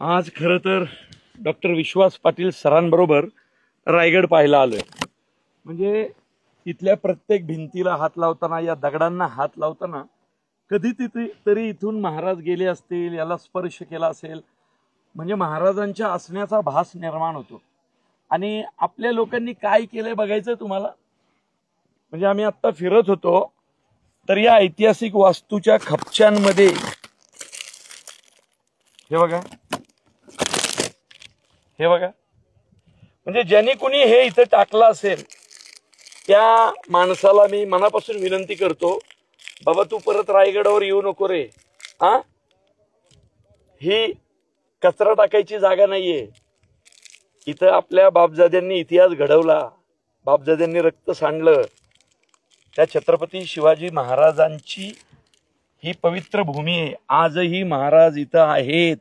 आज खरं तर डॉक्टर विश्वास पाटील सरांबरोबर रायगड पाहायला आलोय. म्हणजे इथल्या प्रत्येक भिंतीला हात लावताना, या दगडांना हात लावताना कधी तिथे तरी इथून महाराज गेले असतील, याला स्पर्श केला असेल, म्हणजे महाराजांच्या असण्याचा भास निर्माण होतो. आणि आपल्या लोकांनी काय केलंय बघायचं तुम्हाला. म्हणजे आम्ही आता फिरत होतो तर या ऐतिहासिक वास्तूच्या खपच्यांमध्ये हे बघा, हे बघा, म्हणजे ज्यांनी कुणी हे इथं टाकलं असेल त्या माणसाला मी मनापासून विनंती करतो, बाबा तू परत रायगडावर येऊ नको रे. हा, ही कचरा टाकायची जागा नाहीये. इथं आपल्या बापजाद्यांनी इतिहास घडवला, बापजाद्यांनी रक्त सांडलं. त्या छत्रपती शिवाजी महाराजांची ही पवित्र भूमी आहे. आजही महाराज इथं आहेत.